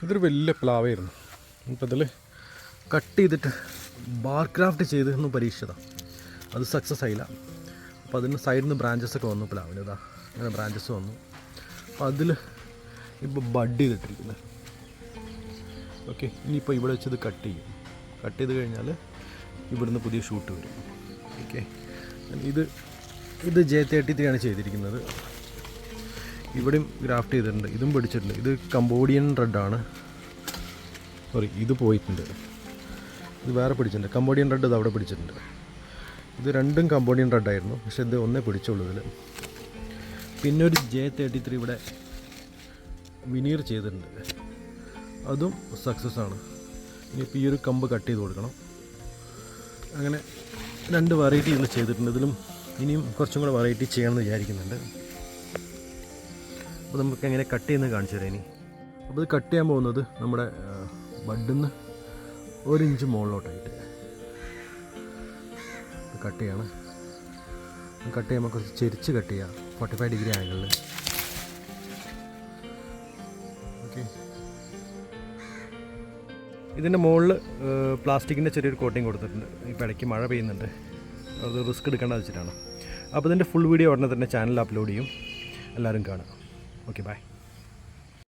ഇതൊരു വലിയ പ്ലാവായിരുന്നു. അപ്പോൾ ഇതിൽ കട്ട് ചെയ്തിട്ട് ബാർ ക്രാഫ്റ്റ് ചെയ്ത് ഒന്ന് പരീക്ഷിച്ചതാണ്. അത് സക്സസ് ആയില്ല. അപ്പോൾ അതിന് സൈഡിൽ നിന്ന് ബ്രാഞ്ചസൊക്കെ വന്നു പ്ലാവിന്. ഇതാ അങ്ങനെ ബ്രാഞ്ചസ് വന്നു. അപ്പോൾ അതിൽ ഇപ്പോൾ ബഡ് ചെയ്തിട്ടിരിക്കുന്നത്. ഓക്കെ, ഇനിയിപ്പോൾ ഇവിടെ വെച്ചത് കട്ട് ചെയ്യും. കട്ട് ചെയ്ത് കഴിഞ്ഞാൽ ഇവിടുന്ന് പുതിയ ഷൂട്ട് വരും. ഓക്കെ, ഇത് J33 ആണ് ചെയ്തിരിക്കുന്നത്. ഇവിടെയും ഗ്രാഫ്റ്റ് ചെയ്തിട്ടുണ്ട്. ഇതും പിടിച്ചിട്ടുണ്ട്. ഇത് കംബോഡിയൻ റെഡാണ്. സോറി, ഇത് പോയിട്ടുണ്ട്. ഇത് വേറെ പിടിച്ചിട്ടുണ്ട്. കംബോഡിയൻ റെഡ് ഇത് അവിടെ പിടിച്ചിട്ടുണ്ട്. ഇത് രണ്ടും കംബോഡിയൻ റെഡായിരുന്നു, പക്ഷേ ഇത് ഒന്നേ പിടിച്ചുള്ളൂ ഇതിൽ. പിന്നെ ഒരു J33 ഇവിടെ വിനീർ ചെയ്തിട്ടുണ്ട്. അതും സക്സസ് ആണ്. ഇനിയിപ്പോൾ ഈ ഒരു കമ്പ് കട്ട് ചെയ്ത് കൊടുക്കണം. അങ്ങനെ 2 വെറൈറ്റി ഇതിൽ ചെയ്തിട്ടുണ്ട്. ഇതിലും ഇനിയും കുറച്ചും കൂടെ വെറൈറ്റി ചെയ്യണമെന്ന് വിചാരിക്കുന്നുണ്ട്. അപ്പോൾ നമുക്ക് എങ്ങനെ കട്ട് ചെയ്യുന്നത് കാണിച്ചു തരാം ഇനി. അപ്പോൾ ഇത് കട്ട് ചെയ്യാൻ പോകുന്നത് നമ്മുടെ ബഡിൽ നിന്ന് 1 ഇഞ്ച് മുകളിലോട്ടായിട്ട് കട്ട് ചെയ്യണം. കട്ട് ചെയ്യുമ്പോൾ കുറച്ച് ചെരിച്ച് കട്ട് ചെയ്യുക, 45 ഡിഗ്രി ആംഗിളിൽ. ഓക്കെ, ഇതിൻ്റെ മുകളിൽ പ്ലാസ്റ്റിക്കിൻ്റെ ചെറിയൊരു കോട്ടിങ് കൊടുത്തിട്ടുണ്ട്. ഇപ്പോൾ ഇടയ്ക്ക് മഴ പെയ്യുന്നുണ്ട്, അത് റിസ്ക് എടുക്കേണ്ട വെച്ചിട്ടാണ്. അപ്പോൾ ഇതിൻ്റെ ഫുൾ വീഡിയോ ഉടനെ തന്നെ ചാനലിൽ അപ്ലോഡ് ചെയ്യും. എല്ലാവരും കാണുക. Okay, by.